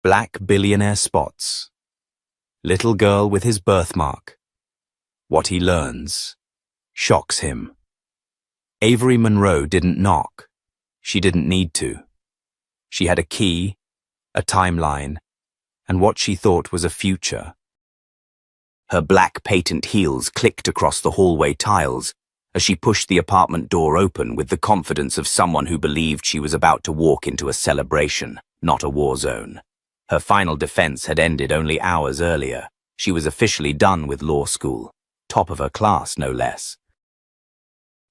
Black billionaire spots. Little girl with his birthmark. What he learns shocks him. Avery Monroe didn't knock. She didn't need to. She had a key, a timeline, and what she thought was a future. Her black patent heels clicked across the hallway tiles as she pushed the apartment door open with the confidence of someone who believed she was about to walk into a celebration, not a war zone. Her final defense had ended only hours earlier. She was officially done with law school, top of her class no less.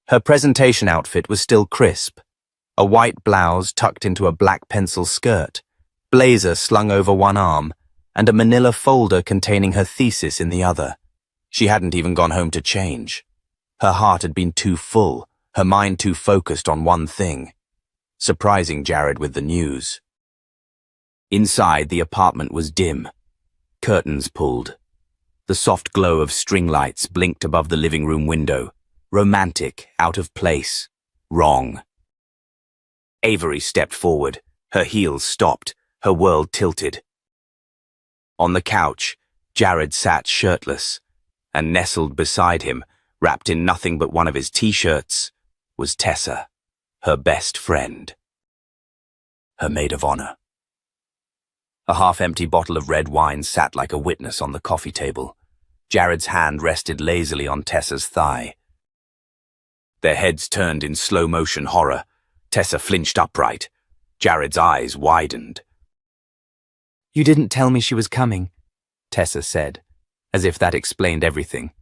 Her presentation outfit was still crisp, a white blouse tucked into a black pencil skirt, blazer slung over one arm, and a manila folder containing her thesis in the other. She hadn't even gone home to change. Her heart had been too full, her mind too focused on one thing, surprising Jared with the news. Inside, the apartment was dim. Curtains pulled. The soft glow of string lights blinked above the living room window. Romantic, out of place, wrong. Avery stepped forward. Her heels stopped, her world tilted. On the couch, Jared sat shirtless, and nestled beside him, wrapped in nothing but one of his t-shirts, was Tessa, her best friend. Her maid of honor. A half-empty bottle of red wine sat like a witness on the coffee table. Jared's hand rested lazily on Tessa's thigh. Their heads turned in slow-motion horror. Tessa flinched upright. Jared's eyes widened. "You didn't tell me she was coming," Tessa said, as if that explained everything.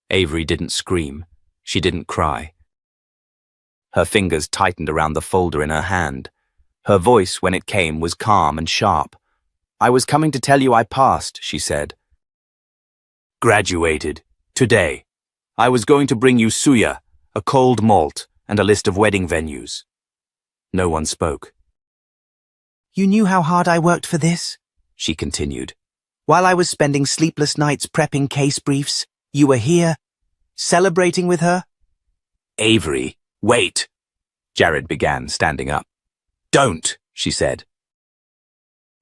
Avery didn't scream. She didn't cry. Her fingers tightened around the folder in her hand. Her voice, when it came, was calm and sharp. "I was coming to tell you I passed," she said. "Graduated. Today. I was going to bring you suya, a cold malt, and a list of wedding venues." No one spoke. "You knew how hard I worked for this?" she continued. "While I was spending sleepless nights prepping case briefs, you were here, celebrating with her?" "Avery, wait," Jared began, standing up. "Don't," she said.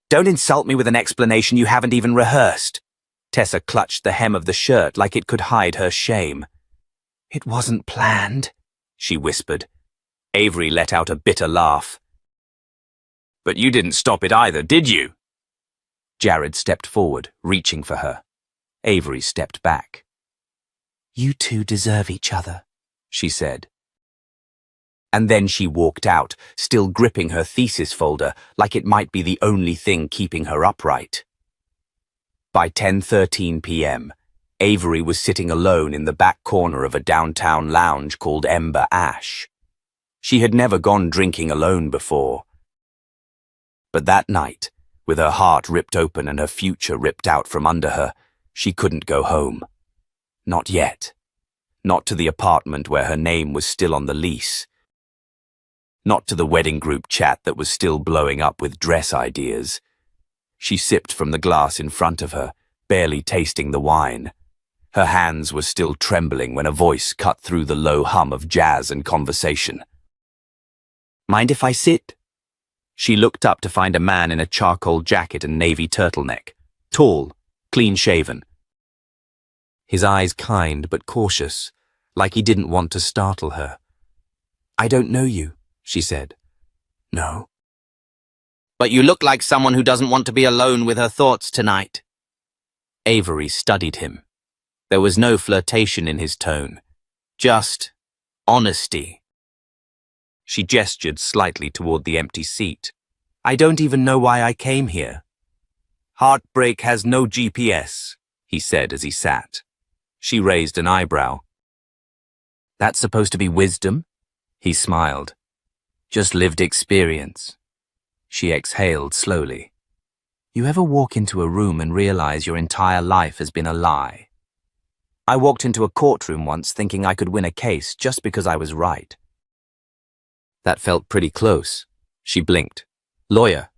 "Don't insult me with an explanation you haven't even rehearsed." Tessa clutched the hem of the shirt like it could hide her shame. "It wasn't planned," she whispered. Avery let out a bitter laugh. "But you didn't stop it either, did you?" Jared stepped forward, reaching for her. Avery stepped back. "You two deserve each other," she said. And then she walked out, still gripping her thesis folder like it might be the only thing keeping her upright. By 10:13 p.m., Avery was sitting alone in the back corner of a downtown lounge called Ember Ash. She had never gone drinking alone before. But that night, with her heart ripped open and her future ripped out from under her, she couldn't go home. Not yet. Not to the apartment where her name was still on the lease. Not to the wedding group chat that was still blowing up with dress ideas. She sipped from the glass in front of her, barely tasting the wine. Her hands were still trembling when a voice cut through the low hum of jazz and conversation. "Mind if I sit?" She looked up to find a man in a charcoal jacket and navy turtleneck, tall, clean-shaven. His eyes kind but cautious, like he didn't want to startle her. "I don't know you," she said. "No." "But you look like someone who doesn't want to be alone with her thoughts tonight." Avery studied him. There was no flirtation in his tone, just honesty. She gestured slightly toward the empty seat. "I don't even know why I came here." "Heartbreak has no GPS," he said as he sat. She raised an eyebrow. "That's supposed to be wisdom?" He smiled. "Just lived experience." She exhaled slowly. "You ever walk into a room and realize your entire life has been a lie?" "I walked into a courtroom once thinking I could win a case just because I was right." "That felt pretty close." She blinked. "Lawyer."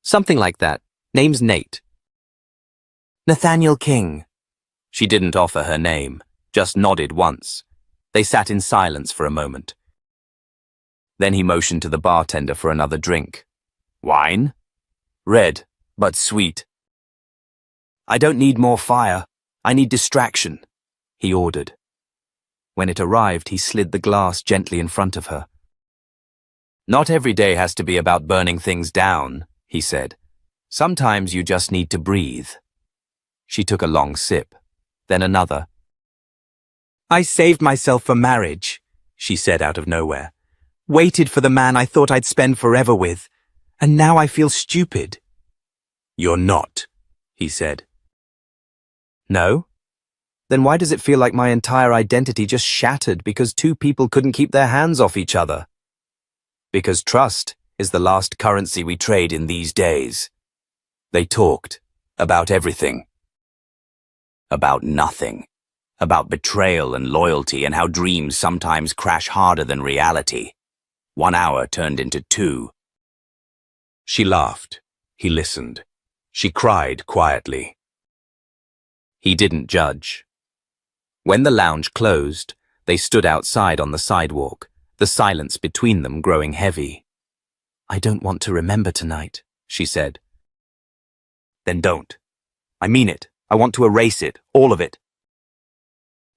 "Something like that. Name's Nate." "Nathaniel King." She didn't offer her name, just nodded once. They sat in silence for a moment. Then he motioned to the bartender for another drink. "Wine?" "Red. but sweet. I don't need more fire. I need distraction, he ordered. When it arrived, he slid the glass gently in front of her. Not every day has to be about burning things down, he said. Sometimes you just need to breathe. She took a long sip, then another. I saved myself for marriage, she said out of nowhere. Waited for the man I thought I'd spend forever with, and now I feel stupid. You're not, he said. No? Then why does it feel like my entire identity just shattered because two people couldn't keep their hands off each other? Because trust is the last currency we trade in these days. They talked about everything. About nothing. About betrayal and loyalty and how dreams sometimes crash harder than reality. 1 hour turned into 2. She laughed. He listened. She cried quietly. He didn't judge. When the lounge closed, they stood outside on the sidewalk, the silence between them growing heavy. I don't want to remember tonight, she said. Then don't. I mean it. I want to erase it, all of it.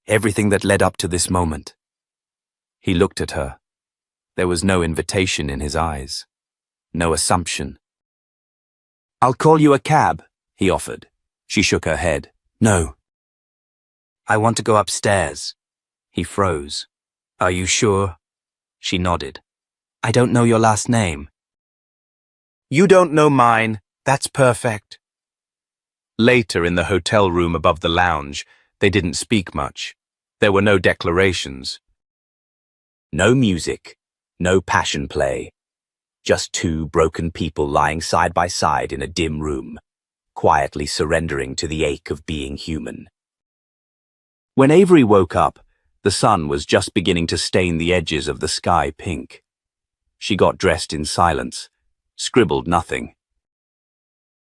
Everything that led up to this moment. He looked at her. There was no invitation in his eyes. No assumption. I'll call you a cab, he offered. She shook her head. No. I want to go upstairs. He froze. Are you sure? She nodded. I don't know your last name. You don't know mine. That's perfect. Later, in the hotel room above the lounge, they didn't speak much. There were no declarations. No music, no passion play. Just two broken people lying side by side in a dim room, quietly surrendering to the ache of being human. When Avery woke up, the sun was just beginning to stain the edges of the sky pink. She got dressed in silence, scribbled nothing.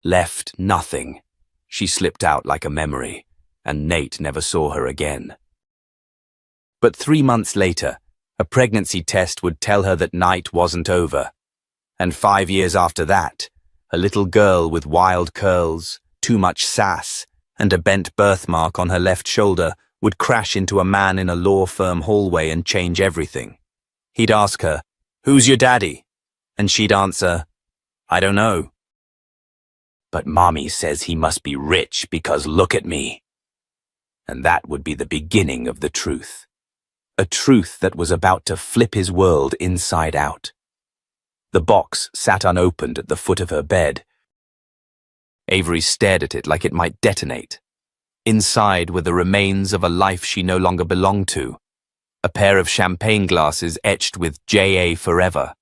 Left nothing. She slipped out like a memory, and Nate never saw her again. But 3 months later, a pregnancy test would tell her that night wasn't over. And 5 years after that, a little girl with wild curls, too much sass, and a bent birthmark on her left shoulder would crash into a man in a law firm hallway and change everything. He'd ask her, "Who's your daddy?" And she'd answer, "I don't know. But Mommy says he must be rich because look at me." And that would be the beginning of the truth. A truth that was about to flip his world inside out. The box sat unopened at the foot of her bed. Avery stared at it like it might detonate. Inside were the remains of a life she no longer belonged to. A pair of champagne glasses etched with J.A. Forever.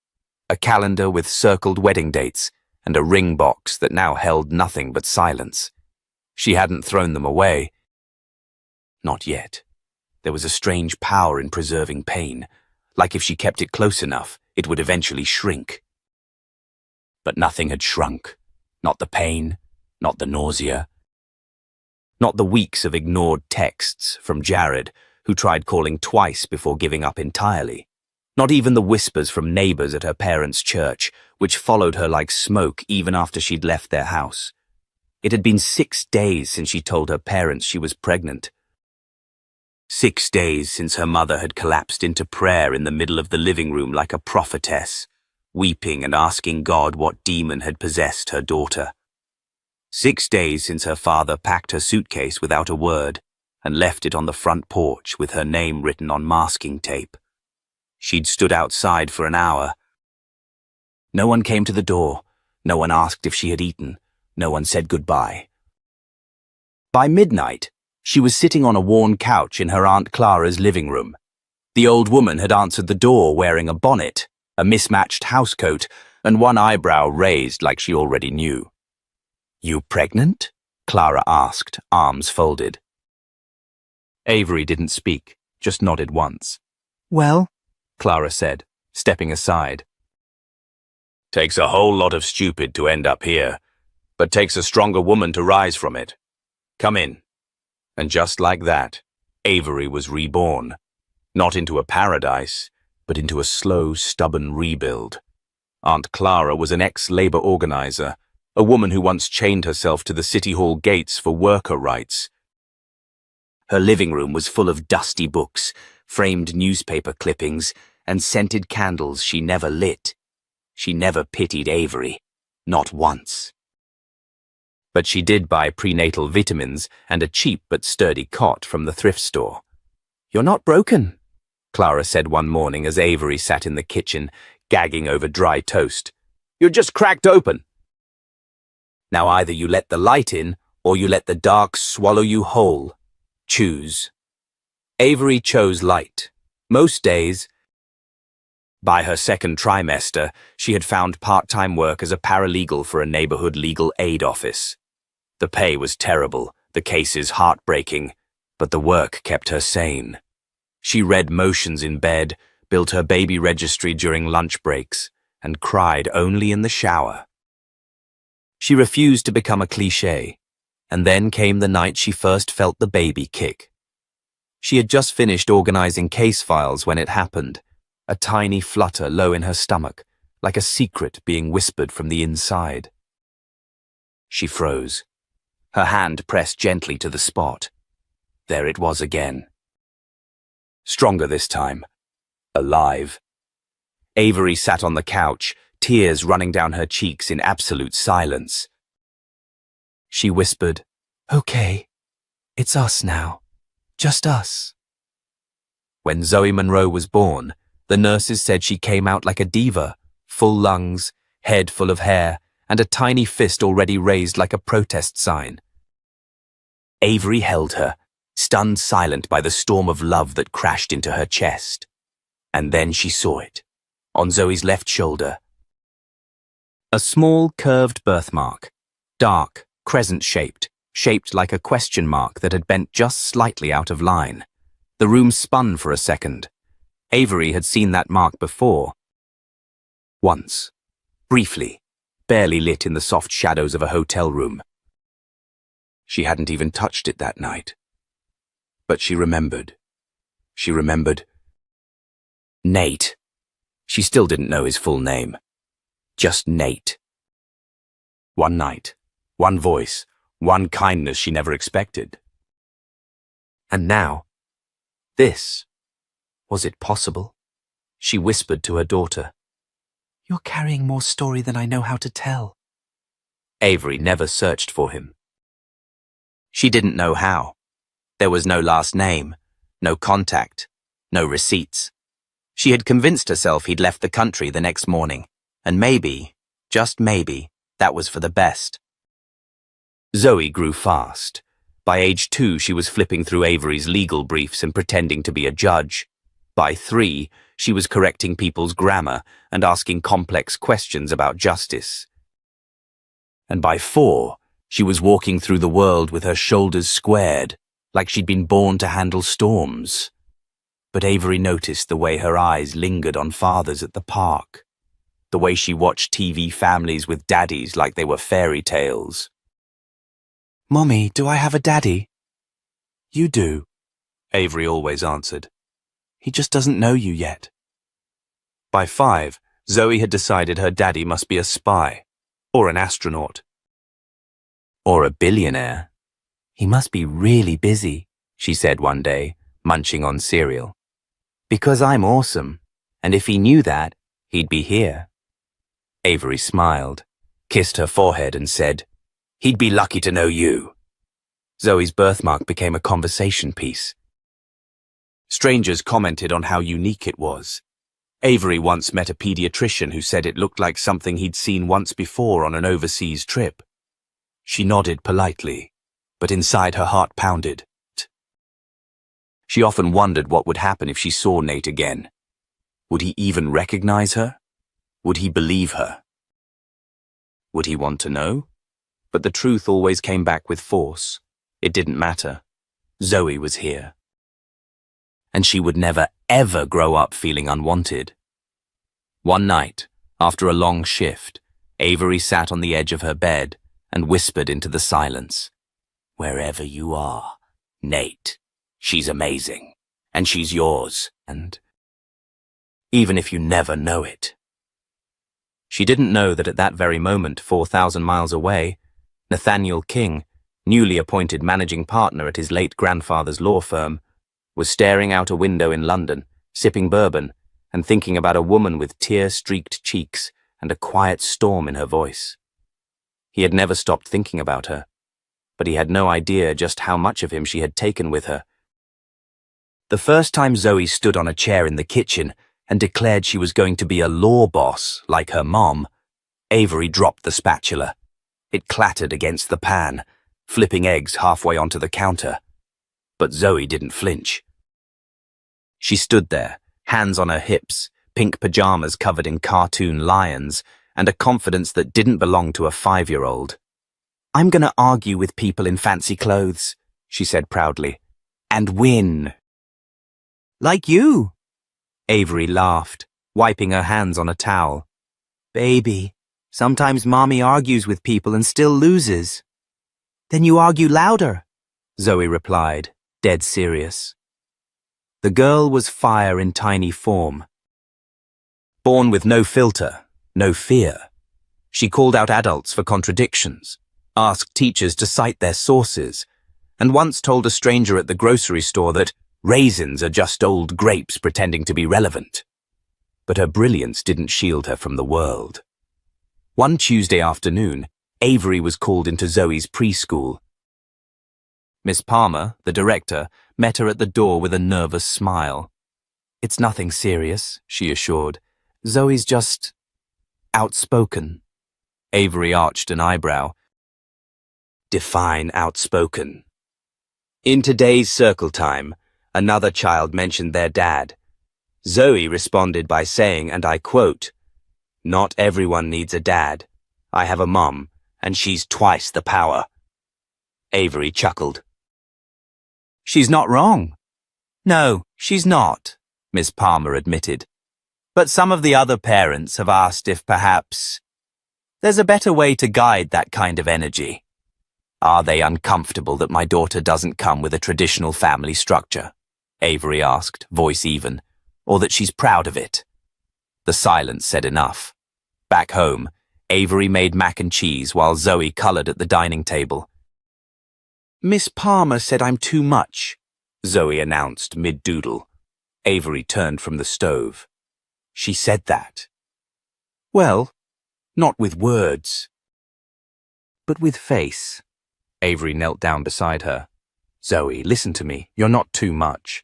A calendar with circled wedding dates, and a ring box that now held nothing but silence. She hadn't thrown them away. Not yet. There was a strange power in preserving pain, like if she kept it close enough, it would eventually shrink. But nothing had shrunk. Not the pain, not the nausea, not the weeks of ignored texts from Jared, who tried calling twice before giving up entirely. Not even the whispers from neighbors at her parents' church, which followed her like smoke even after she'd left their house. It had been 6 days since she told her parents she was pregnant. 6 days since her mother had collapsed into prayer in the middle of the living room like a prophetess, weeping and asking God what demon had possessed her daughter. 6 days since her father packed her suitcase without a word and left it on the front porch with her name written on masking tape. She'd stood outside for an hour. No one came to the door. No one asked if she had eaten. No one said goodbye. By midnight, she was sitting on a worn couch in her Aunt Clara's living room. The old woman had answered the door wearing a bonnet, a mismatched housecoat, and one eyebrow raised like she already knew. "You pregnant?" Clara asked, arms folded. Avery didn't speak, just nodded once. "Well," Clara said, stepping aside. "Takes a whole lot of stupid to end up here, but takes a stronger woman to rise from it. Come in." And just like that, Avery was reborn. Not into a paradise, but into a slow, stubborn rebuild. Aunt Clara was an ex-labor organizer, a woman who once chained herself to the city hall gates for worker rights. Her living room was full of dusty books, framed newspaper clippings, and scented candles she never lit. She never pitied Avery, not once. But she did buy prenatal vitamins and a cheap but sturdy cot from the thrift store. "You're not broken," Clara said one morning as Avery sat in the kitchen, gagging over dry toast. "You're just cracked open. Now either you let the light in, or you let the dark swallow you whole. Choose." Avery chose light. Most days. By her second trimester, she had found part-time work as a paralegal for a neighborhood legal aid office. The pay was terrible, the cases heartbreaking, but the work kept her sane. She read motions in bed, built her baby registry during lunch breaks, and cried only in the shower. She refused to become a cliché, and then came the night she first felt the baby kick. She had just finished organizing case files when it happened, a tiny flutter low in her stomach, like a secret being whispered from the inside. She froze. Her hand pressed gently to the spot. There it was again. Stronger this time. Alive. Avery sat on the couch, tears running down her cheeks in absolute silence. She whispered, "Okay, it's us now. Just us." When Zoe Monroe was born, the nurses said she came out like a diva, full lungs, head full of hair, and a tiny fist already raised like a protest sign. Avery held her, stunned silent by the storm of love that crashed into her chest. And then she saw it, on Zoe's left shoulder. A small, curved birthmark, dark, crescent-shaped, shaped like a question mark that had bent just slightly out of line. The room spun for a second. Avery had seen that mark before. Once. Briefly, barely lit in the soft shadows of a hotel room. She hadn't even touched it that night. But she remembered. She remembered Nate. She still didn't know his full name. Just Nate. One night, one voice, one kindness she never expected. And now, this. Was it possible? She whispered to her daughter. "You're carrying more story than I know how to tell." Avery never searched for him. She didn't know how. There was no last name, no contact, no receipts. She had convinced herself he'd left the country the next morning, and maybe, just maybe, that was for the best. Zoe grew fast. By age 2, she was flipping through Avery's legal briefs and pretending to be a judge. By 3, she was correcting people's grammar and asking complex questions about justice. And by 4, she was walking through the world with her shoulders squared, like she'd been born to handle storms. But Avery noticed the way her eyes lingered on fathers at the park, the way she watched TV families with daddies like they were fairy tales. "Mommy, do I have a daddy?" "You do," Avery always answered. "He just doesn't know you yet." By 5, Zoe had decided her daddy must be a spy, or an astronaut. Or a billionaire. "He must be really busy," she said one day, munching on cereal. "Because I'm awesome, and if he knew that, he'd be here." Avery smiled, kissed her forehead and said, "He'd be lucky to know you." Zoe's birthmark became a conversation piece. Strangers commented on how unique it was. Avery once met a pediatrician who said it looked like something he'd seen once before on an overseas trip. She nodded politely, but inside her heart pounded. She often wondered what would happen if she saw Nate again. Would he even recognize her? Would he believe her? Would he want to know? But the truth always came back with force. It didn't matter. Zoe was here. And she would never, ever grow up feeling unwanted. One night, after a long shift, Avery sat on the edge of her bed and whispered into the silence, "Wherever you are, Nate, she's amazing, and she's yours, and even if you never know it." She didn't know that at that very moment, 4,000 miles away, Nathaniel King, newly appointed managing partner at his late grandfather's law firm, was staring out a window in London, sipping bourbon, and thinking about a woman with tear-streaked cheeks and a quiet storm in her voice. He had never stopped thinking about her, but he had no idea just how much of him she had taken with her. The first time Zoe stood on a chair in the kitchen and declared she was going to be a law boss like her mom, Avery dropped the spatula. It clattered against the pan, flipping eggs halfway onto the counter. But Zoe didn't flinch. She stood there, hands on her hips, pink pajamas covered in cartoon lions, and a confidence that didn't belong to a 5-year-old. "I'm gonna argue with people in fancy clothes," she said proudly, "and win." "Like you," Avery laughed, wiping her hands on a towel. "Baby, sometimes Mommy argues with people and still loses." "Then you argue louder," Zoe replied, dead serious. The girl was fire in tiny form. Born with no filter, no fear. She called out adults for contradictions, asked teachers to cite their sources, and once told a stranger at the grocery store that raisins are just old grapes pretending to be relevant. But her brilliance didn't shield her from the world. One Tuesday afternoon, Avery was called into Zoe's preschool. Miss Palmer, the director, met her at the door with a nervous smile. "It's nothing serious," she assured. "Zoe's just outspoken." Avery arched an eyebrow. Define outspoken. In today's circle time, another child mentioned their dad. Zoe responded by saying, and I quote, "Not everyone needs a dad. I have a mom, and she's twice the power." Avery chuckled. "She's not wrong." "No, she's not," Miss Palmer admitted. "But some of the other parents have asked if perhaps there's a better way to guide that kind of energy. Are they uncomfortable that my daughter doesn't come with a traditional family structure?" Avery asked, voice even, "or that she's proud of it?" The silence said enough. Back home, Avery made mac and cheese while Zoe colored at the dining table. "Miss Palmer said I'm too much," Zoe announced mid-doodle. Avery turned from the stove. "She said that." "Well, not with words, but with face." Avery knelt down beside her. "Zoe, listen to me. You're not too much.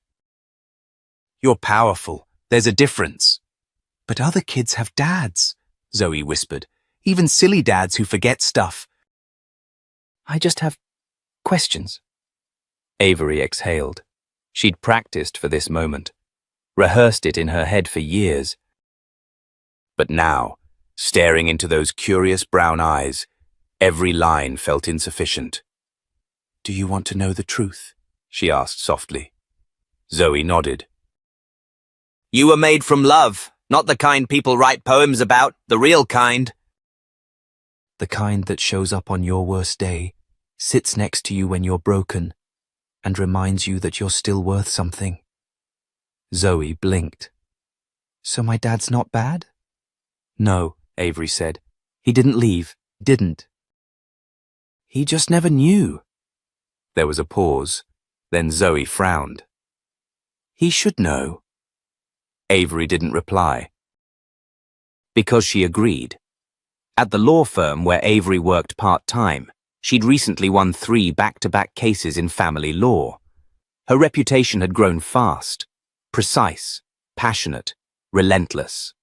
You're powerful. There's a difference." "But other kids have dads," Zoe whispered. "Even silly dads who forget stuff. I just have questions." Avery exhaled. She'd practiced for this moment, rehearsed it in her head for years. But now, staring into those curious brown eyes, every line felt insufficient. "Do you want to know the truth?" she asked softly. Zoe nodded. "You were made from love, not the kind people write poems about, the real kind." "The kind that shows up on your worst day, sits next to you when you're broken, and reminds you that you're still worth something." Zoe blinked. "So my dad's not bad?" "No," Avery said. "He didn't leave, didn't. He just never knew." There was a pause. Then Zoe frowned. "He should know." Avery didn't reply. Because she agreed. At the law firm where Avery worked part-time, she'd recently won 3 back-to-back cases in family law. Her reputation had grown fast, precise, passionate, relentless.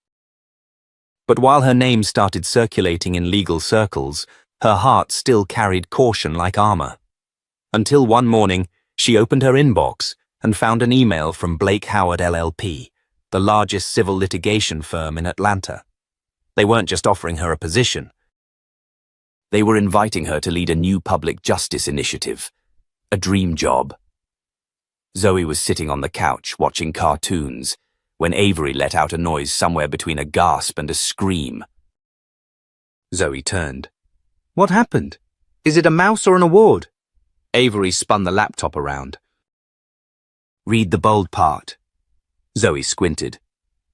But while her name started circulating in legal circles, her heart still carried caution like armor. Until one morning, she opened her inbox and found an email from Blake Howard LLP, the largest civil litigation firm in Atlanta. They weren't just offering her a position. They were inviting her to lead a new public justice initiative, a dream job. Zoe was sitting on the couch watching cartoons when Avery let out a noise somewhere between a gasp and a scream. Zoe turned. "What happened? Is it a mouse or an award?" Avery spun the laptop around. "Read the bold part." Zoe squinted.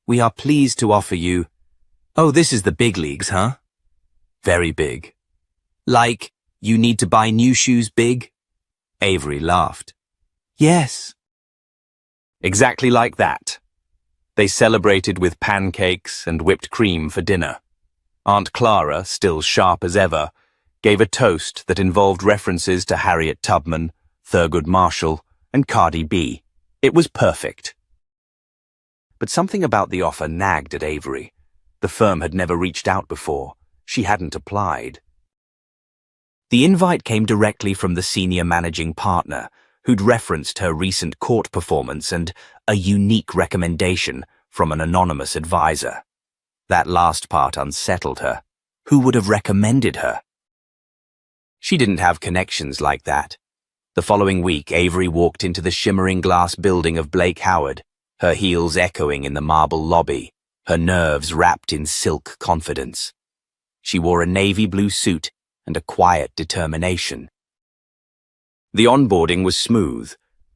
"We are pleased to offer you..." Oh, this is the big leagues, huh? Very big. Like, you need to buy new shoes big? Avery laughed. Yes. Exactly like that. They celebrated with pancakes and whipped cream for dinner. Aunt Clara, still sharp as ever, gave a toast that involved references to Harriet Tubman, Thurgood Marshall, and Cardi B. It was perfect. But something about the offer nagged at Avery. The firm had never reached out before. She hadn't applied. The invite came directly from the senior managing partner, who'd referenced her recent court performance and a unique recommendation from an anonymous advisor. That last part unsettled her. Who would have recommended her? She didn't have connections like that. The following week, Avery walked into the shimmering glass building of Blake Howard, her heels echoing in the marble lobby, her nerves wrapped in silk confidence. She wore a navy blue suit and a quiet determination. The onboarding was smooth.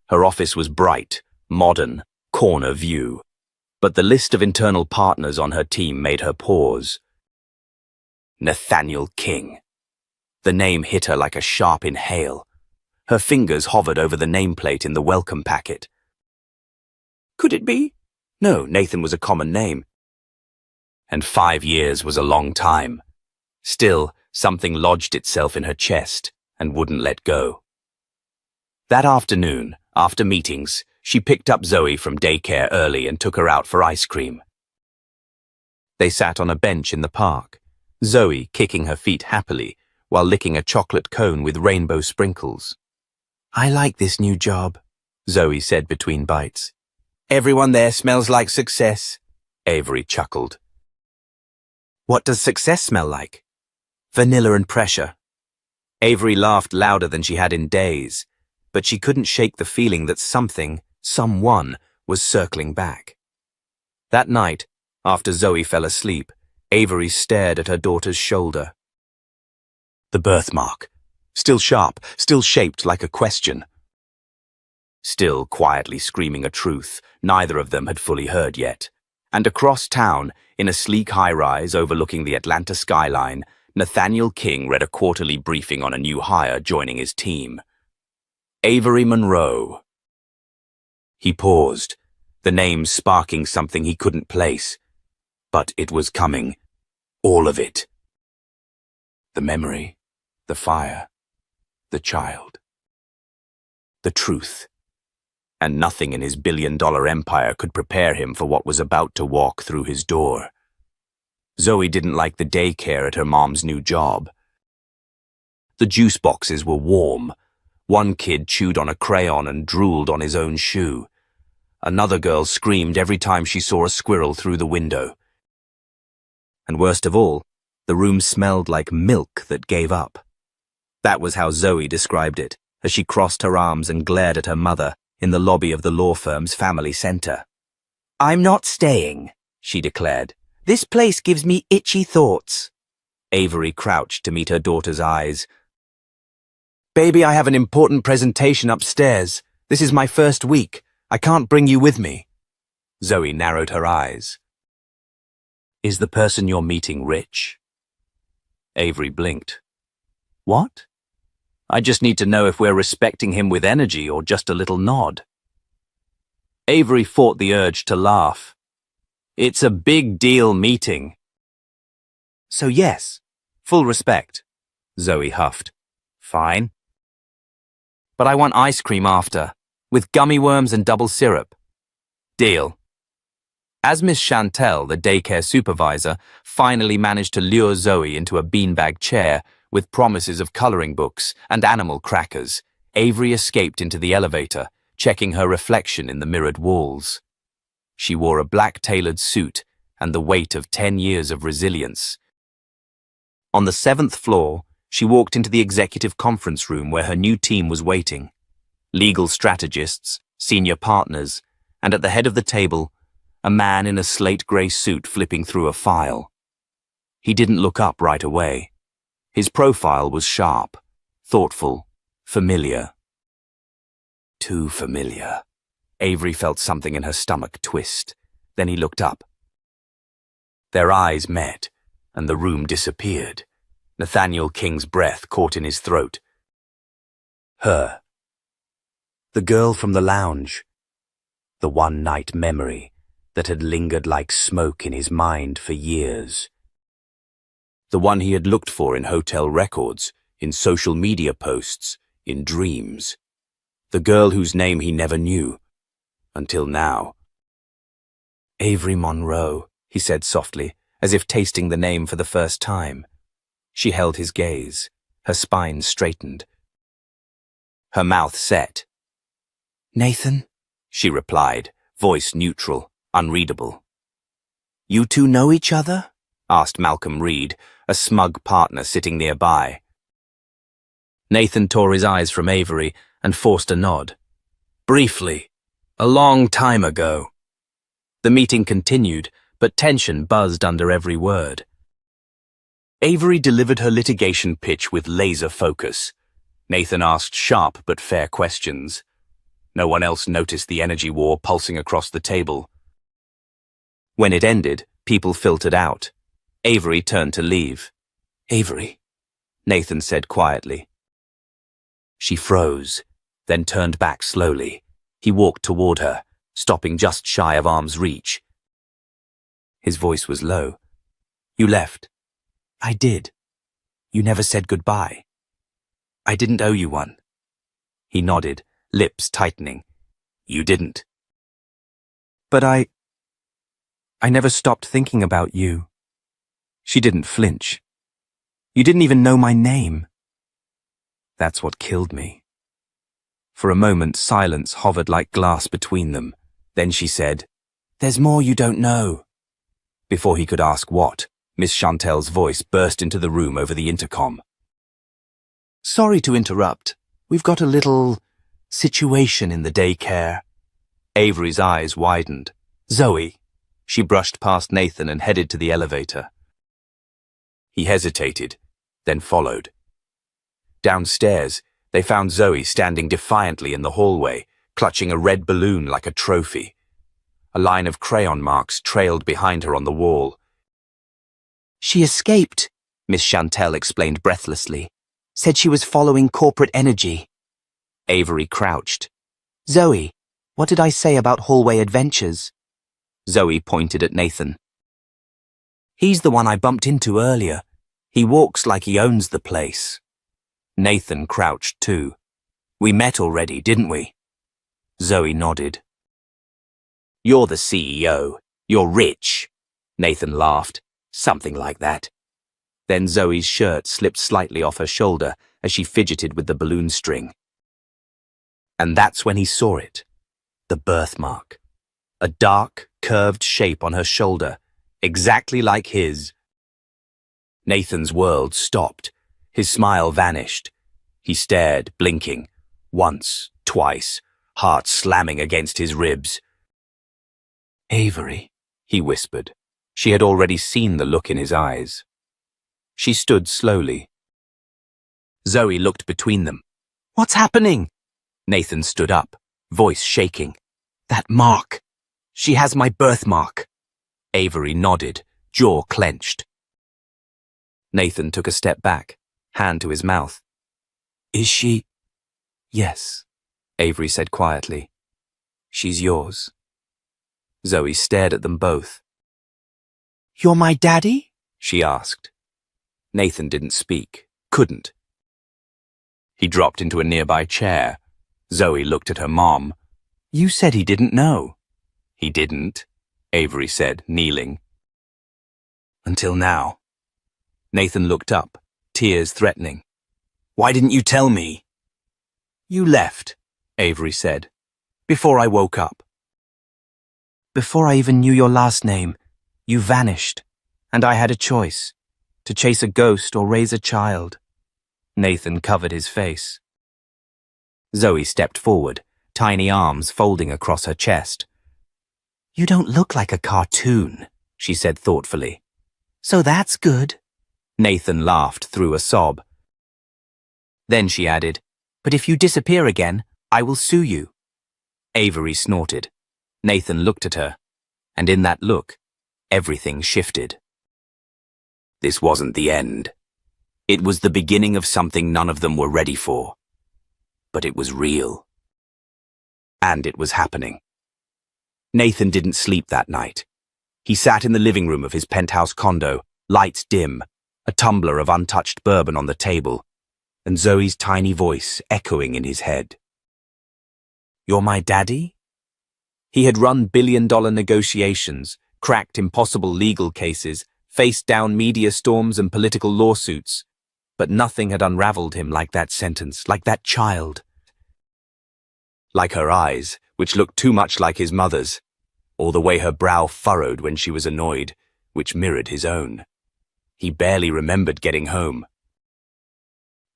Her office was bright, modern, corner view. But the list of internal partners on her team made her pause. Nathaniel King. The name hit her like a sharp inhale. Her fingers hovered over the nameplate in the welcome packet. Could it be? No, Nathan was a common name. And 5 years was a long time. Still, something lodged itself in her chest and wouldn't let go. That afternoon, after meetings, she picked up Zoe from daycare early and took her out for ice cream. They sat on a bench in the park, Zoe kicking her feet happily while licking a chocolate cone with rainbow sprinkles. I like this new job, Zoe said between bites. Everyone there smells like success, Avery chuckled. What does success smell like? Vanilla and pressure. Avery laughed louder than she had in days, but she couldn't shake the feeling that someone was circling back. That night, after Zoe fell asleep, Avery stared at her daughter's shoulder. The birthmark. Still sharp, still shaped like a question. Still quietly screaming a truth neither of them had fully heard yet. And across town, in a sleek high-rise overlooking the Atlanta skyline, Nathaniel King read a quarterly briefing on a new hire joining his team. Avery Monroe. He paused, the name sparking something he couldn't place. But it was coming. All of it. The memory, the fire, the child. The truth. And nothing in his billion-dollar empire could prepare him for what was about to walk through his door. Zoe didn't like the daycare at her mom's new job. The juice boxes were warm. One kid chewed on a crayon and drooled on his own shoe. Another girl screamed every time she saw a squirrel through the window. And worst of all, the room smelled like milk that gave up. That was how Zoe described it, as she crossed her arms and glared at her mother in the lobby of the law firm's family center. I'm not staying, she declared. This place gives me itchy thoughts. Avery crouched to meet her daughter's eyes. Baby, I have an important presentation upstairs. This is my first week. I can't bring you with me. Zoe narrowed her eyes. Is the person you're meeting rich? Avery blinked. What? I just need to know if we're respecting him with energy or just a little nod. Avery fought the urge to laugh. It's a big deal meeting. So yes, full respect, Zoe huffed. Fine. But I want ice cream after, with gummy worms and double syrup. Deal. As Miss Chantel, the daycare supervisor, finally managed to lure Zoe into a beanbag chair with promises of coloring books and animal crackers, Avery escaped into the elevator, checking her reflection in the mirrored walls. She wore a black tailored suit and the weight of 10 years of resilience. On the 7th floor, she walked into the executive conference room where her new team was waiting. Legal strategists, senior partners, and at the head of the table, a man in a slate-grey suit flipping through a file. He didn't look up right away. His profile was sharp, thoughtful, familiar. Too familiar. Avery felt something in her stomach twist. Then he looked up. Their eyes met, and the room disappeared. Nathaniel King's breath caught in his throat. Her. The girl from the lounge. The one-night memory that had lingered like smoke in his mind for years. The one he had looked for in hotel records, in social media posts, in dreams. The girl whose name he never knew, until now. Avery Monroe, he said softly, as if tasting the name for the first time. She held his gaze, her spine straightened. Her mouth set. Nathan, she replied, voice neutral, unreadable. You two know each other? Asked Malcolm Reed, a smug partner sitting nearby. Nathan tore his eyes from Avery and forced a nod. Briefly, a long time ago. The meeting continued, but tension buzzed under every word. Avery delivered her litigation pitch with laser focus. Nathan asked sharp but fair questions. No one else noticed the energy war pulsing across the table. When it ended, people filtered out. Avery turned to leave. Avery, Nathan said quietly. She froze, then turned back slowly. He walked toward her, stopping just shy of arm's reach. His voice was low. You left. I did. You never said goodbye. I didn't owe you one. He nodded, lips tightening. You didn't. But I never stopped thinking about you. She didn't flinch. You didn't even know my name. That's what killed me. For a moment, silence hovered like glass between them. Then she said, There's more you don't know. Before he could ask what, Miss Chantel's voice burst into the room over the intercom. Sorry to interrupt. We've got a little situation in the daycare. Avery's eyes widened. Zoe. She brushed past Nathan and headed to the elevator. He hesitated, then followed. Downstairs, they found Zoe standing defiantly in the hallway, clutching a red balloon like a trophy. A line of crayon marks trailed behind her on the wall. She escaped, Miss Chantel explained breathlessly. Said she was following corporate energy. Avery crouched. Zoe, what did I say about hallway adventures? Zoe pointed at Nathan. He's the one I bumped into earlier. He walks like he owns the place. Nathan crouched too. We met already, didn't we? Zoe nodded. You're the CEO. You're rich. Nathan laughed. Something like that. Then Zoe's shirt slipped slightly off her shoulder as she fidgeted with the balloon string. And that's when he saw it. The birthmark. A dark, curved shape on her shoulder, exactly like his. Nathan's world stopped. His smile vanished. He stared, blinking. Once, twice, heart slamming against his ribs. Avery, he whispered. She had already seen the look in his eyes. She stood slowly. Zoe looked between them. What's happening? Nathan stood up, voice shaking. That mark. She has my birthmark. Avery nodded, jaw clenched. Nathan took a step back, hand to his mouth. Is she? Yes, Avery said quietly. She's yours. Zoe stared at them both. You're my daddy? She asked. Nathan didn't speak, couldn't. He dropped into a nearby chair. Zoe looked at her mom. You said he didn't know. He didn't, Avery said, kneeling. Until now. Nathan looked up, tears threatening. Why didn't you tell me? You left, Avery said, before I woke up. Before I even knew your last name, you vanished, and I had a choice, to chase a ghost or raise a child. Nathan covered his face. Zoe stepped forward, tiny arms folding across her chest. You don't look like a cartoon, she said thoughtfully. So that's good. Nathan laughed through a sob. Then she added, but if you disappear again, I will sue you. Avery snorted. Nathan looked at her, and in that look, everything shifted. This wasn't the end. It was the beginning of something none of them were ready for. But it was real. And it was happening. Nathan didn't sleep that night. He sat in the living room of his penthouse condo, lights dim, a tumbler of untouched bourbon on the table, and Zoe's tiny voice echoing in his head. "You're my daddy?" He had run billion-dollar negotiations, cracked impossible legal cases, faced down media storms and political lawsuits, but nothing had unraveled him like that sentence, like that child. Like her eyes, which looked too much like his mother's, or the way her brow furrowed when she was annoyed, which mirrored his own. He barely remembered getting home.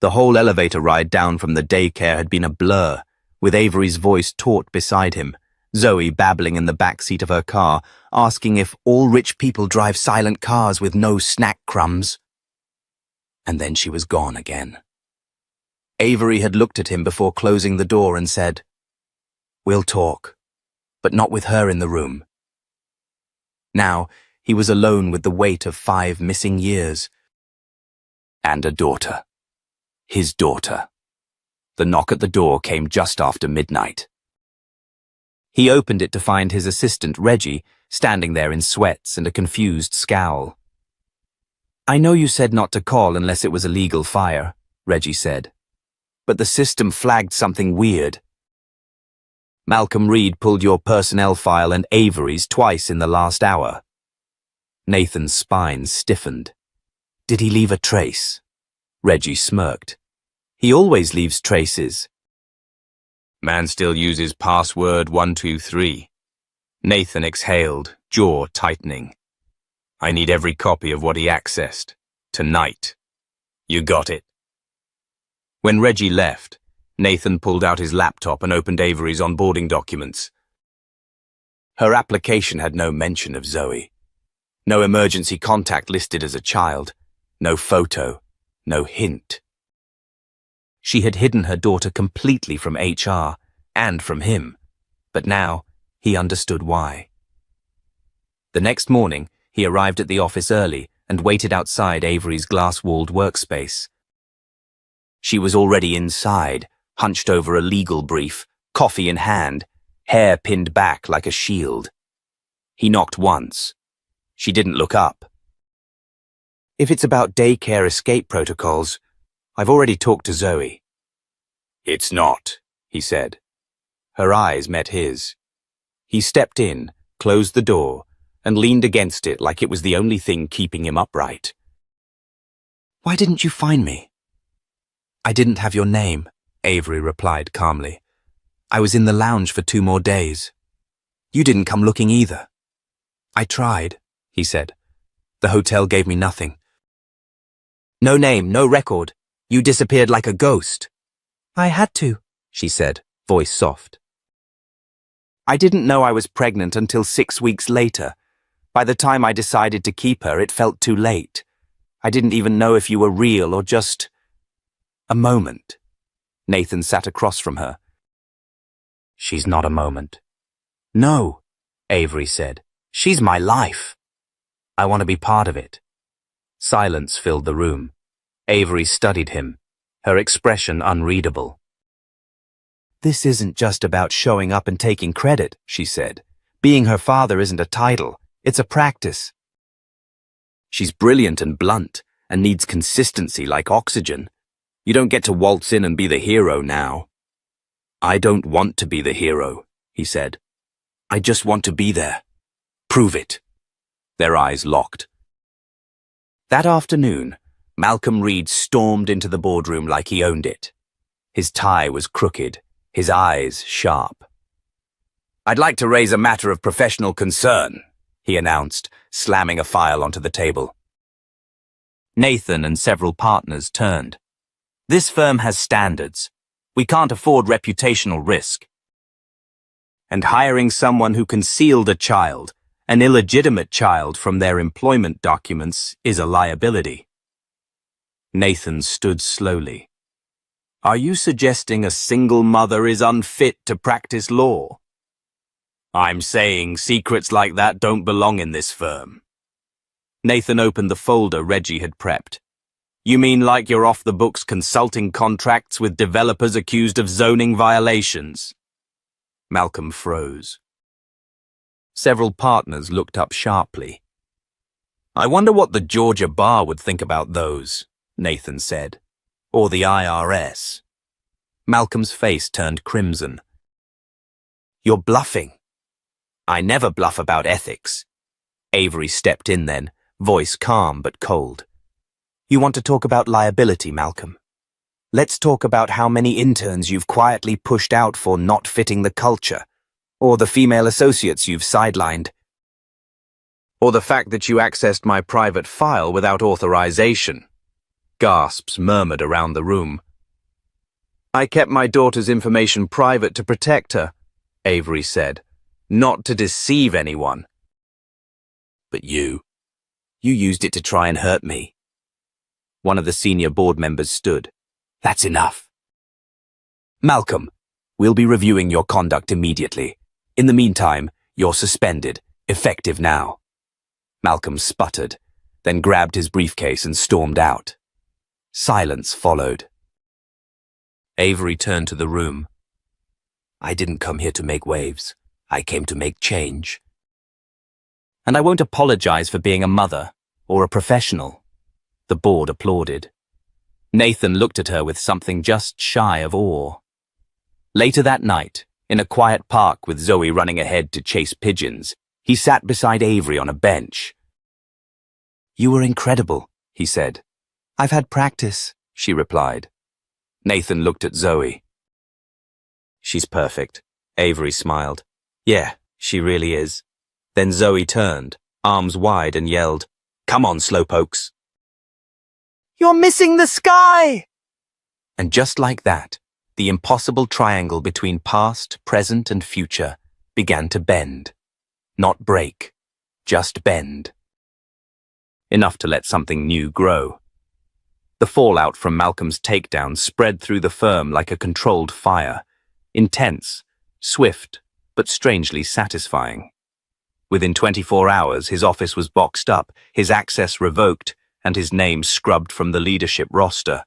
The whole elevator ride down from the daycare had been a blur, with Avery's voice taut beside him, Zoe babbling in the back seat of her car, asking if all rich people drive silent cars with no snack crumbs. And then she was gone again. Avery had looked at him before closing the door and said, "We'll talk, but not with her in the room." Now, he was alone with the weight of 5 missing years. And a daughter. His daughter. The knock at the door came just after midnight. He opened it to find his assistant, Reggie, standing there in sweats and a confused scowl. "I know you said not to call unless it was a legal fire," Reggie said. "But the system flagged something weird. Malcolm Reed pulled your personnel file and Avery's twice in the last hour." Nathan's spine stiffened. "Did he leave a trace?" Reggie smirked. "He always leaves traces." "Man still uses password 123. Nathan exhaled, jaw tightening. "I need every copy of what he accessed. Tonight. You got it." When Reggie left, Nathan pulled out his laptop and opened Avery's onboarding documents. Her application had no mention of Zoe. No emergency contact listed as a child. No photo. No hint. She had hidden her daughter completely from HR and from him, but now he understood why. The next morning, he arrived at the office early and waited outside Avery's glass-walled workspace. She was already inside, hunched over a legal brief, coffee in hand, hair pinned back like a shield. He knocked once. She didn't look up. "If it's about daycare escape protocols, I've already talked to Zoe." "It's not," he said. Her eyes met his. He stepped in, closed the door, and leaned against it like it was the only thing keeping him upright. "Why didn't you find me?" "I didn't have your name," Avery replied calmly. "I was in the lounge for 2 more days. You didn't come looking either." "I tried," he said. "The hotel gave me nothing." "No name, no record. You disappeared like a ghost." "I had to," she said, voice soft. "I didn't know I was pregnant until 6 weeks later. By the time I decided to keep her, it felt too late. I didn't even know if you were real or just a moment." Nathan sat across from her. "She's not a moment." "No," Avery said. "She's my life. I want to be part of it." Silence filled the room. Avery studied him, her expression unreadable. "This isn't just about showing up and taking credit," she said. "Being her father isn't a title, it's a practice." "She's brilliant and blunt, and needs consistency like oxygen. You don't get to waltz in and be the hero now." "I don't want to be the hero," he said. "I just want to be there. Prove it." Their eyes locked. That afternoon, Malcolm Reed stormed into the boardroom like he owned it. His tie was crooked, his eyes sharp. "I'd like to raise a matter of professional concern," he announced, slamming a file onto the table. Nathan and several partners turned. "This firm has standards. We can't afford reputational risk. And hiring someone who concealed a child, an illegitimate child, from their employment documents is a liability." Nathan stood slowly. "Are you suggesting a single mother is unfit to practice law?" "I'm saying secrets like that don't belong in this firm," Nathan opened the folder Reggie had prepped. You mean like you're off the books consulting contracts with developers accused of zoning violations? Malcolm froze. Several partners looked up sharply. I wonder what the Georgia Bar would think about those, Nathan said. Or the IRS. Malcolm's face turned crimson. You're bluffing. I never bluff about ethics. Avery stepped in then, voice calm but cold. You want to talk about liability, Malcolm? Let's talk about how many interns you've quietly pushed out for not fitting the culture, or the female associates you've sidelined, or the fact that you accessed my private file without authorization. Gasps murmured around the room. I kept my daughter's information private to protect her, Avery said, not to deceive anyone. But you used it to try and hurt me. One of the senior board members stood. That's enough. Malcolm, we'll be reviewing your conduct immediately. In the meantime, you're suspended, effective now. Malcolm sputtered, then grabbed his briefcase and stormed out. Silence followed. Avery turned to the room. I didn't come here to make waves. I came to make change. And I won't apologize for being a mother or a professional. The board applauded. Nathan looked at her with something just shy of awe. Later that night, in a quiet park with Zoe running ahead to chase pigeons, he sat beside Avery on a bench. You were incredible, he said. I've had practice, she replied. Nathan looked at Zoe. She's perfect, Avery smiled. Yeah, she really is. Then Zoe turned, arms wide, and yelled, Come on, slowpokes. You're missing the sky! And just like that, the impossible triangle between past, present, and future began to bend. Not break, just bend. Enough to let something new grow. The fallout from Malcolm's takedown spread through the firm like a controlled fire, intense, swift, but strangely satisfying. Within 24 hours, his office was boxed up, his access revoked, and his name scrubbed from the leadership roster.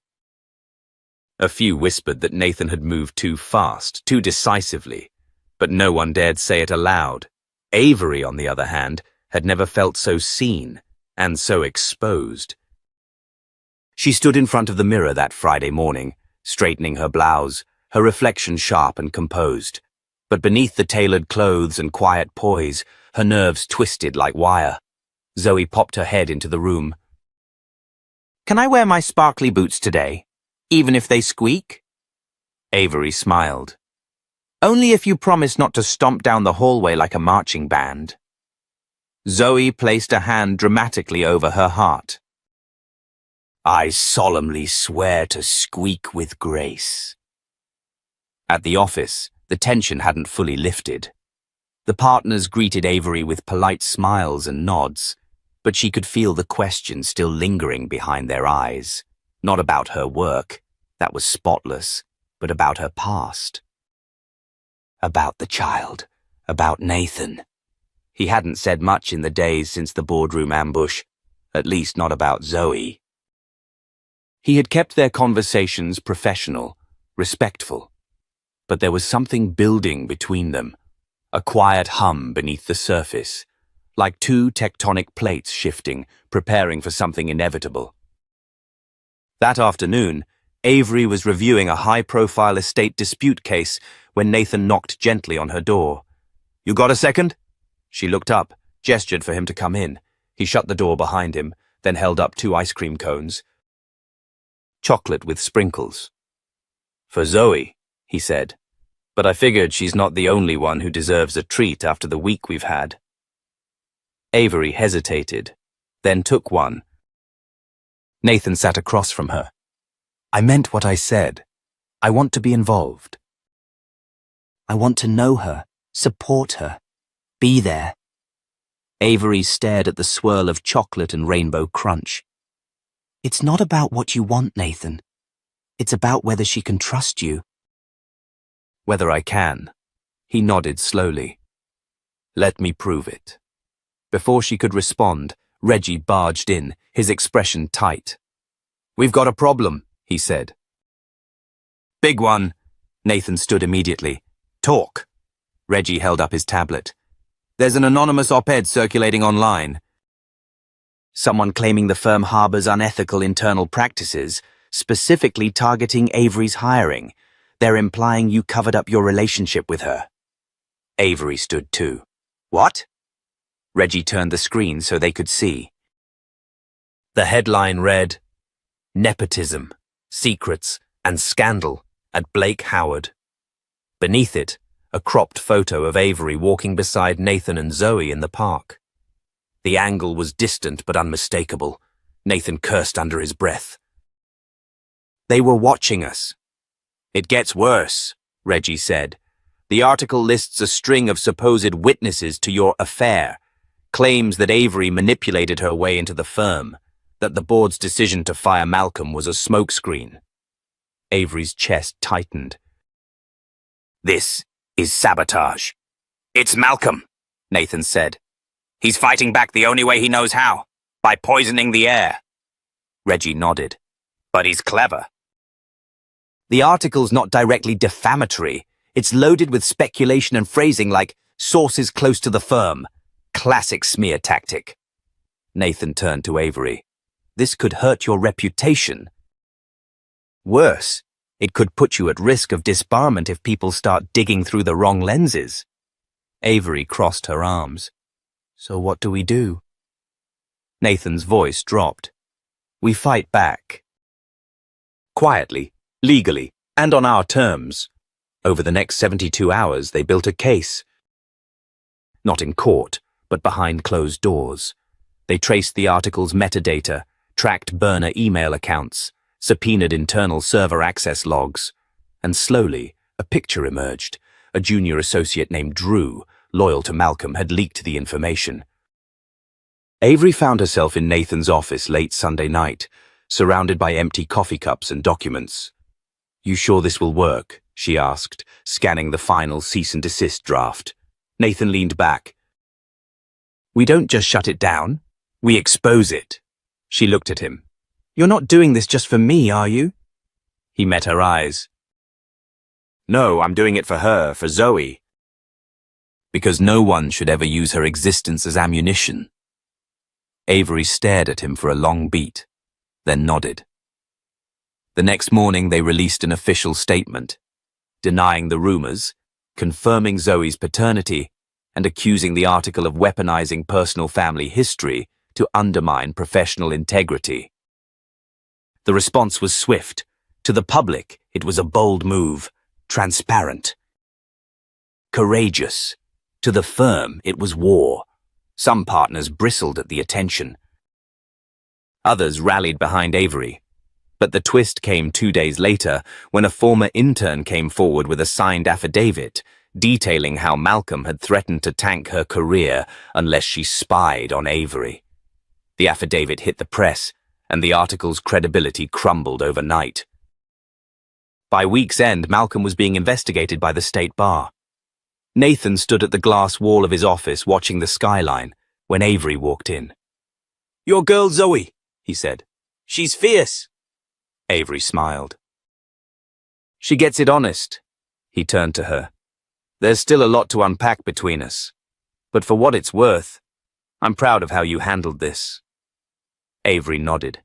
A few whispered that Nathan had moved too fast, too decisively, but no one dared say it aloud. Avery, on the other hand, had never felt so seen and so exposed. She stood in front of the mirror that Friday morning, straightening her blouse, her reflection sharp and composed. But beneath the tailored clothes and quiet poise, her nerves twisted like wire. Zoe popped her head into the room. Can I wear my sparkly boots today, even if they squeak? Avery smiled. Only if you promise not to stomp down the hallway like a marching band. Zoe placed a hand dramatically over her heart. I solemnly swear to squeak with grace. At the office, the tension hadn't fully lifted. The partners greeted Avery with polite smiles and nods, but she could feel the question still lingering behind their eyes. Not about her work, that was spotless, but about her past. About the child, about Nathan. He hadn't said much in the days since the boardroom ambush, at least not about Zoe. He had kept their conversations professional, respectful, but there was something building between them, a quiet hum beneath the surface, like two tectonic plates shifting, preparing for something inevitable. That afternoon, Avery was reviewing a high-profile estate dispute case when Nathan knocked gently on her door. You got a second? She looked up, gestured for him to come in. He shut the door behind him, then held up 2 ice cream cones. Chocolate with sprinkles. For Zoe, he said, but I figured she's not the only one who deserves a treat after the week we've had. Avery hesitated, then took one. Nathan sat across from her. I meant what I said. I want to be involved. I want to know her, support her, be there. Avery stared at the swirl of chocolate and rainbow crunch. It's not about what you want, Nathan. It's about whether she can trust you. Whether I can. He nodded slowly. Let me prove it. Before she could respond, Reggie barged in, his expression tight. "We've got a problem," he said. "Big one." Nathan stood immediately. "Talk." Reggie held up his tablet. "There's an anonymous op-ed circulating online. Someone claiming the firm harbors unethical internal practices, specifically targeting Avery's hiring. They're implying you covered up your relationship with her." Avery stood too. "What?" Reggie turned the screen so they could see. The headline read, "Nepotism, Secrets, and Scandal at Blake Howard." Beneath it, a cropped photo of Avery walking beside Nathan and Zoe in the park. The angle was distant but unmistakable. Nathan cursed under his breath. "They were watching us." "It gets worse," Reggie said. "The article lists a string of supposed witnesses to your affair, claims that Avery manipulated her way into the firm, that the board's decision to fire Malcolm was a smokescreen." Avery's chest tightened. "This is sabotage." "It's Malcolm," Nathan said. "He's fighting back the only way he knows how, by poisoning the air." Reggie nodded. "But he's clever." "The article's not directly defamatory. It's loaded with speculation and phrasing like sources close to the firm. Classic smear tactic." Nathan turned to Avery. "This could hurt your reputation. Worse, it could put you at risk of disbarment if people start digging through the wrong lenses." Avery crossed her arms. "So what do we do?" Nathan's voice dropped. "We fight back. Quietly, legally, and on our terms." Over the next 72 hours, they built a case. Not in court, but behind closed doors. They traced the article's metadata, tracked burner email accounts, subpoenaed internal server access logs, and slowly, a picture emerged. A junior associate named Drew, loyal to Malcolm, had leaked the information. Avery found herself in Nathan's office late Sunday night, surrounded by empty coffee cups and documents. "You sure this will work?" she asked, scanning the final cease and desist draft. Nathan leaned back. "We don't just shut it down, we expose it." She looked at him. "You're not doing this just for me, are you?" He met her eyes. "No, I'm doing it for her, for Zoe. Because no one should ever use her existence as ammunition." Avery stared at him for a long beat, then nodded. The next morning they released an official statement, denying the rumors, confirming Zoe's paternity, and accusing the article of weaponizing personal family history to undermine professional integrity. The response was swift. To the public, it was a bold move, transparent, courageous. To the firm, it was war. Some partners bristled at the attention. Others rallied behind Avery. But the twist came 2 days later when a former intern came forward with a signed affidavit detailing how Malcolm had threatened to tank her career unless she spied on Avery. The affidavit hit the press, and the article's credibility crumbled overnight. By week's end, Malcolm was being investigated by the state bar. Nathan stood at the glass wall of his office watching the skyline when Avery walked in. "Your girl Zoe," he said. "She's fierce." Avery smiled. "She gets it honest." He turned to her. "There's still a lot to unpack between us. But for what it's worth, I'm proud of how you handled this." Avery nodded.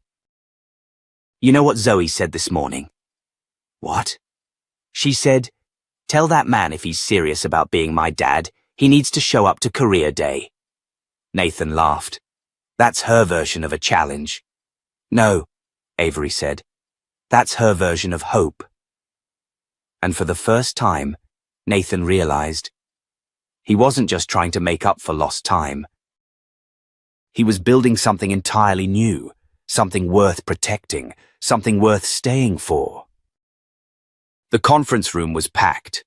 "You know what Zoe said this morning?" "What?" "She said, 'Tell that man if he's serious about being my dad, he needs to show up to career day.'" Nathan laughed. "That's her version of a challenge." "No," Avery said. "That's her version of hope." And for the first time, Nathan realized he wasn't just trying to make up for lost time. He was building something entirely new, something worth protecting, something worth staying for. The conference room was packed.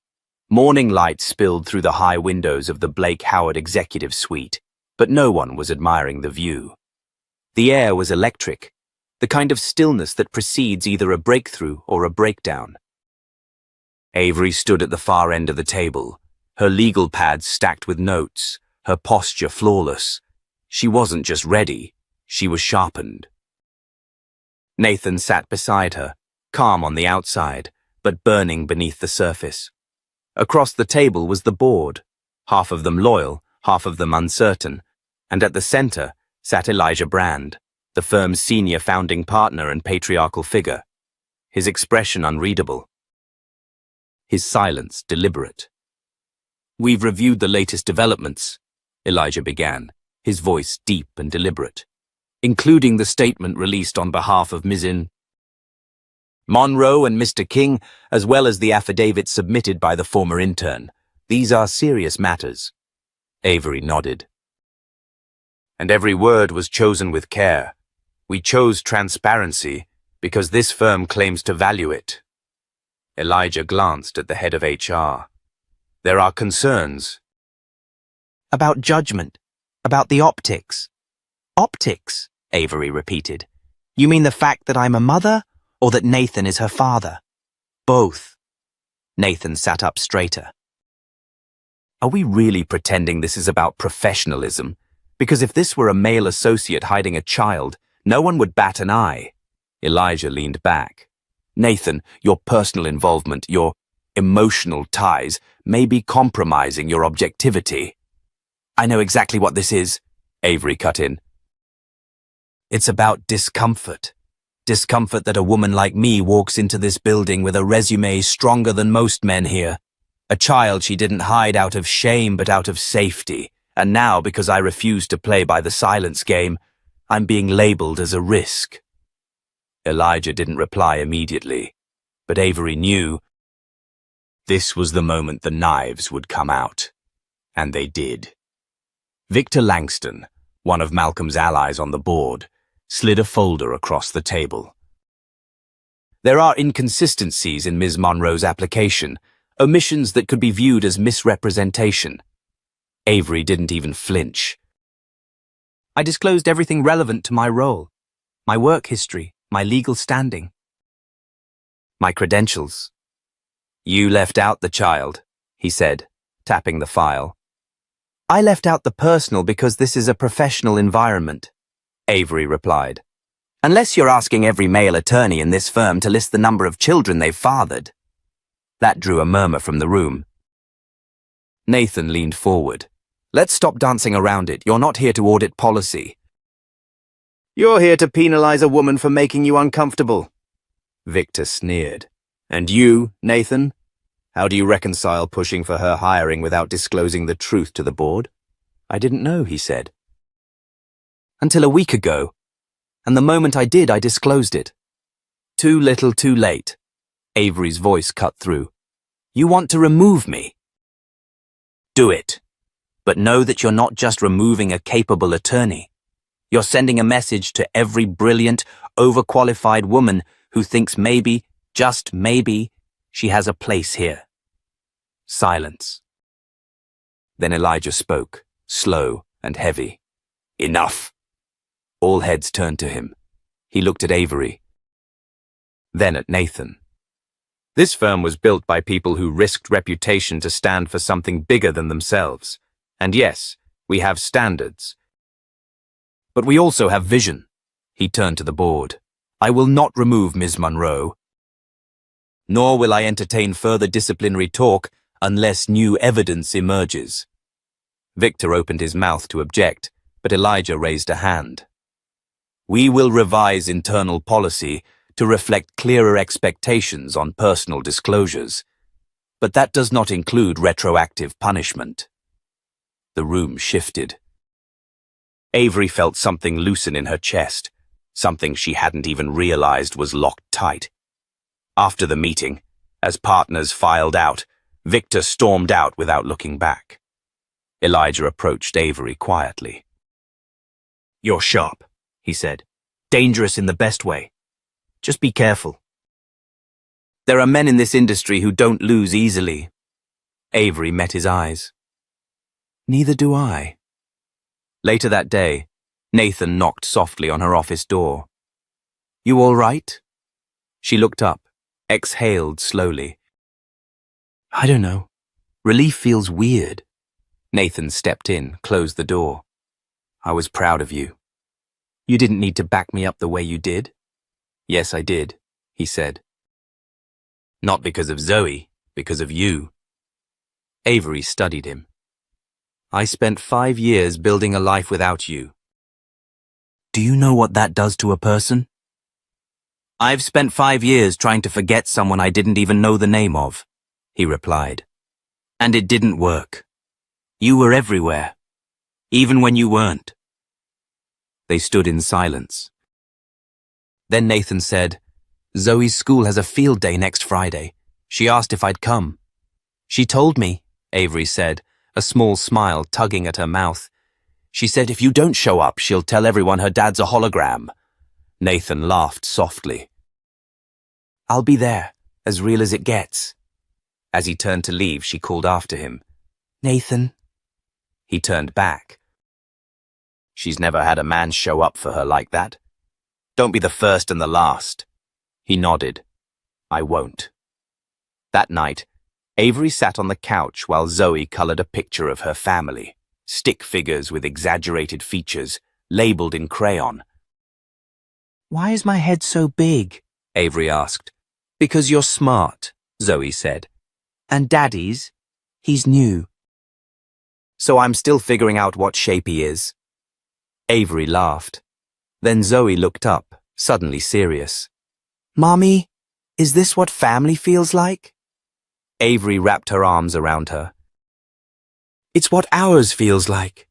Morning light spilled through the high windows of the Blake Howard executive suite, but no one was admiring the view. The air was electric, the kind of stillness that precedes either a breakthrough or a breakdown. Avery stood at the far end of the table, her legal pads stacked with notes, her posture flawless. She wasn't just ready, She was sharpened. Nathan sat beside her, calm on the outside, but burning beneath the surface. Across the table was the board, half of them loyal, half of them uncertain, and at the center sat Elijah Brand, the firm's senior founding partner and patriarchal figure, his expression unreadable, his silence deliberate. "We've reviewed the latest developments," Elijah began, his voice deep and deliberate, "including the statement released on behalf of Ms. Monroe and Mr. King, as well as the affidavit submitted by the former intern. These are serious matters." Avery nodded. "And every word was chosen with care. We chose transparency because this firm claims to value it." Elijah glanced at the head of HR. "There are concerns." "About judgment, about the optics." "Optics," Avery repeated. "You mean the fact that I'm a mother, or that Nathan is her father?" "Both." Nathan sat up straighter. "Are we really pretending this is about professionalism? Because if this were a male associate hiding a child, no one would bat an eye." Elijah leaned back. "Nathan, your personal involvement, your emotional ties, may be compromising your objectivity." "I know exactly what this is," Avery cut in. "It's about discomfort. Discomfort that a woman like me walks into this building with a resume stronger than most men here. A child she didn't hide out of shame but out of safety. And now, because I refuse to play by the silence game, I'm being labeled as a risk." Elijah didn't reply immediately, but Avery knew this was the moment the knives would come out. And they did. Victor Langston, one of Malcolm's allies on the board, slid a folder across the table. "There are inconsistencies in Ms. Monroe's application, omissions that could be viewed as misrepresentation." Avery didn't even flinch. "I disclosed everything relevant to my role, my work history, my legal standing, my credentials." "You left out the child," he said, tapping the file. "I left out the personal because this is a professional environment," Avery replied. "Unless you're asking every male attorney in this firm to list the number of children they've fathered." That drew a murmur from the room. Nathan leaned forward. "Let's stop dancing around it. You're not here to audit policy. You're here to penalize a woman for making you uncomfortable." Victor sneered. "And you, Nathan? How do you reconcile pushing for her hiring without disclosing the truth to the board?" "I didn't know," he said. "Until a week ago. And the moment I did, I disclosed it." "Too little, too late." Avery's voice cut through. "You want to remove me? Do it. But know that you're not just removing a capable attorney. You're sending a message to every brilliant, overqualified woman who thinks maybe, just maybe, she has a place here." Silence. Then Elijah spoke, slow and heavy. "Enough." All heads turned to him. He looked at Avery, then at Nathan. This firm was built by people who risked reputation to stand for something bigger than themselves. And yes, we have standards. But we also have vision. He turned to the board. "I will not remove Ms. Monroe. Nor will I entertain further disciplinary talk unless new evidence emerges." Victor opened his mouth to object, but Elijah raised a hand. "We will revise internal policy to reflect clearer expectations on personal disclosures. But that does not include retroactive punishment." The room shifted. Avery felt something loosen in her chest, something she hadn't even realized was locked tight. After the meeting, as partners filed out, Victor stormed out without looking back. Elijah approached Avery quietly. "You're sharp," he said. "Dangerous in the best way. Just be careful. There are men in this industry who don't lose easily." Avery met his eyes. "Neither do I." Later that day, Nathan knocked softly on her office door. "You all right?" She looked up, exhaled slowly. "I don't know. Relief feels weird." Nathan stepped in, closed the door. "I was proud of you." You didn't need to back me up the way you did. Yes, I did, he said. Not because of Zoe, because of you. Avery studied him. I spent 5 years building a life without you. Do you know what that does to a person? I've spent 5 years trying to forget someone I didn't even know the name of, he replied. And it didn't work. You were everywhere, even when you weren't. They stood in silence. Then Nathan said, Zoe's school has a field day next Friday. She asked if I'd come. She told me, Avery said, a small smile tugging at her mouth. She said if you don't show up, she'll tell everyone her dad's a hologram. Nathan laughed softly. I'll be there, as real as it gets. As he turned to leave, she called after him. Nathan. He turned back. She's never had a man show up for her like that. Don't be the first and the last. He nodded. I won't. That night, Avery sat on the couch while Zoe colored a picture of her family, stick figures with exaggerated features, labeled in crayon. Why is my head so big? Avery asked. Because you're smart, Zoe said. And Daddy's? He's new. So I'm still figuring out what shape he is. Avery laughed. Then Zoe looked up, suddenly serious. Mommy, is this what family feels like? Avery wrapped her arms around her. It's what ours feels like.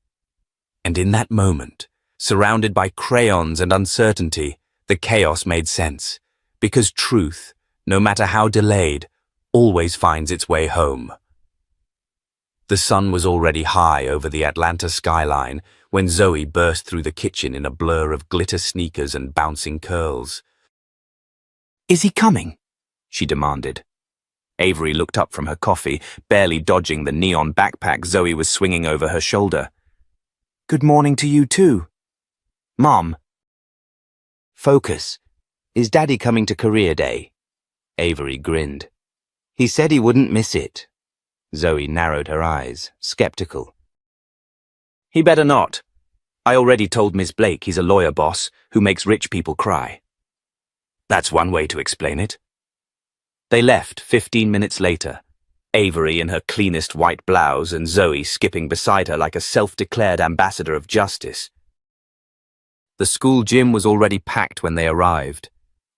And in that moment, surrounded by crayons and uncertainty, the chaos made sense, because truth, no matter how delayed, always finds its way home. The sun was already high over the Atlanta skyline when Zoe burst through the kitchen in a blur of glitter sneakers and bouncing curls. Is he coming? She demanded. Avery looked up from her coffee, barely dodging the neon backpack Zoe was swinging over her shoulder. Good morning to you too. Mom. Focus. Is Daddy coming to Career Day? Avery grinned. He said he wouldn't miss it. Zoe narrowed her eyes, skeptical. He better not. I already told Miss Blake he's a lawyer boss who makes rich people cry. That's one way to explain it. They left 15 minutes later, Avery in her cleanest white blouse and Zoe skipping beside her like a self-declared ambassador of justice. The school gym was already packed when they arrived.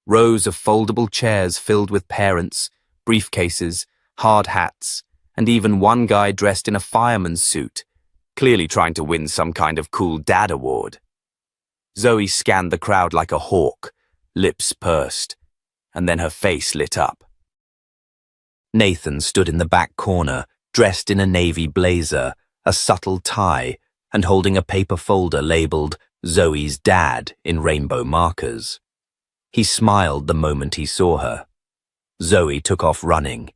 Rows of foldable chairs filled with parents, briefcases, hard hats, and even one guy dressed in a fireman's suit, clearly trying to win some kind of cool dad award. Zoe scanned the crowd like a hawk, lips pursed, and then her face lit up. Nathan stood in the back corner, dressed in a navy blazer, a subtle tie, and holding a paper folder labeled Zoe's Dad in rainbow markers. He smiled the moment he saw her. Zoe took off running.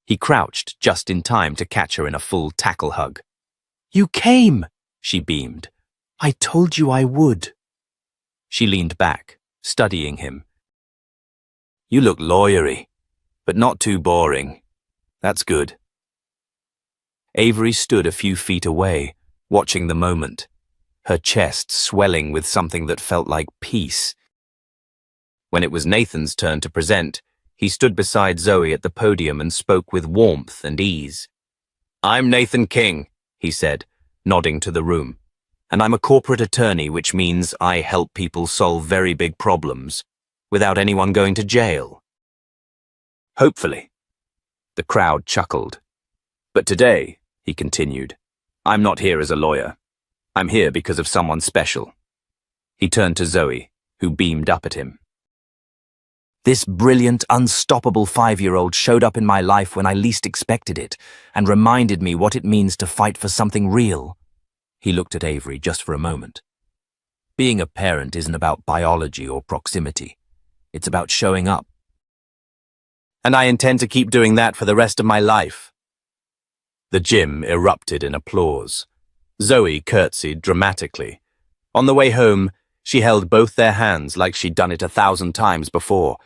He crouched just in time to catch her in a full tackle hug. You came, she beamed. I told you I would. She leaned back, studying him. You look lawyery, but not too boring. That's good. Avery stood a few feet away, watching the moment, her chest swelling with something that felt like peace. When it was Nathan's turn to present, he stood beside Zoe at the podium and spoke with warmth and ease. I'm Nathan King, he said, nodding to the room, and I'm a corporate attorney, which means I help people solve very big problems without anyone going to jail. Hopefully. The crowd chuckled. But today, he continued, I'm not here as a lawyer. I'm here because of someone special. He turned to Zoe, who beamed up at him. This brilliant, unstoppable 5-year-old showed up in my life when I least expected it and reminded me what it means to fight for something real. He looked at Avery just for a moment. Being a parent isn't about biology or proximity. It's about showing up. And I intend to keep doing that for the rest of my life. The gym erupted in applause. Zoe curtsied dramatically. On the way home, she held both their hands like she'd done it 1,000 times before.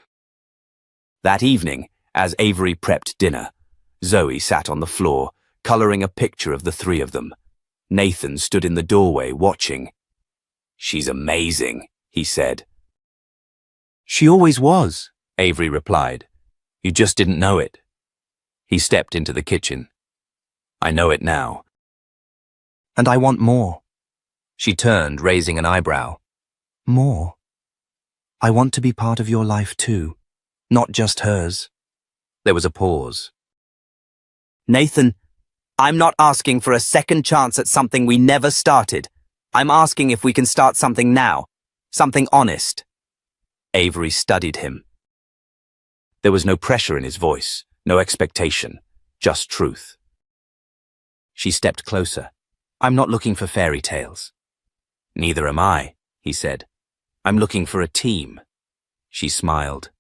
That evening, as Avery prepped dinner, Zoe sat on the floor, coloring a picture of the three of them. Nathan stood in the doorway watching. She's amazing, he said. She always was, Avery replied. You just didn't know it. He stepped into the kitchen. I know it now. And I want more. She turned, raising an eyebrow. More? I want to be part of your life too, not just hers. There was a pause. Nathan, I'm not asking for a second chance at something we never started. I'm asking if we can start something now, something honest. Avery studied him. There was no pressure in his voice, no expectation, just truth. She stepped closer. I'm not looking for fairy tales. Neither am I, he said. I'm looking for a team. She smiled.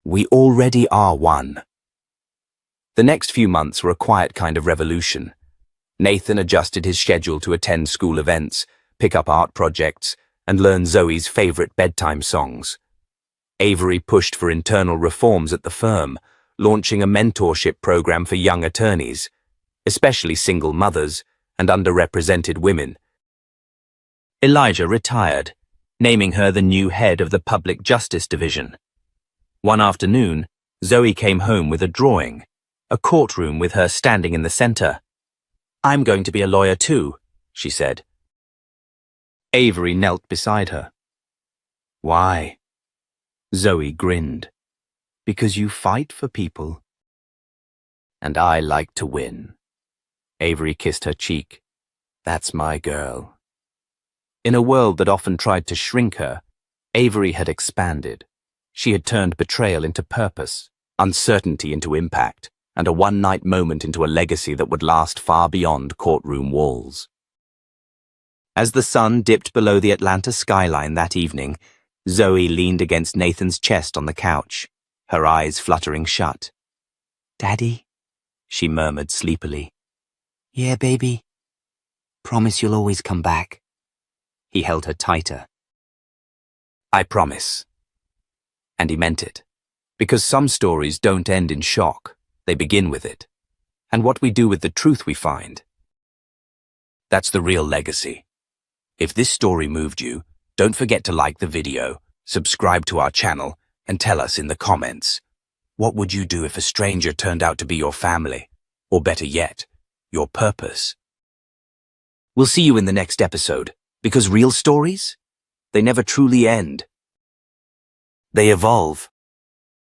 We already are one. The next few months were a quiet kind of revolution. Nathan adjusted his schedule to attend school events, pick up art projects, and learn Zoe's favorite bedtime songs. Avery pushed for internal reforms at the firm, launching a mentorship program for young attorneys, especially single mothers and underrepresented women. Elijah retired, naming her the new head of the Public Justice Division. One afternoon, Zoe came home with a drawing, a courtroom with her standing in the center. I'm going to be a lawyer too, she said. Avery knelt beside her. Why? Zoe grinned. Because you fight for people. And I like to win. Avery kissed her cheek. That's my girl. In a world that often tried to shrink her, Avery had expanded. She had turned betrayal into purpose, uncertainty into impact, and a one-night moment into a legacy that would last far beyond courtroom walls. As the sun dipped below the Atlanta skyline that evening, Zoe leaned against Nathan's chest on the couch, her eyes fluttering shut. Daddy? She murmured sleepily. Yeah, baby. Promise you'll always come back. He held her tighter. I promise. And he meant it. Because some stories don't end in shock. They begin with it. And what we do with the truth we find. That's the real legacy. If this story moved you, don't forget to like the video, subscribe to our channel, and tell us in the comments. What would you do if a stranger turned out to be your family? Or better yet, your purpose? We'll see you in the next episode, because real stories, they never truly end. They evolve.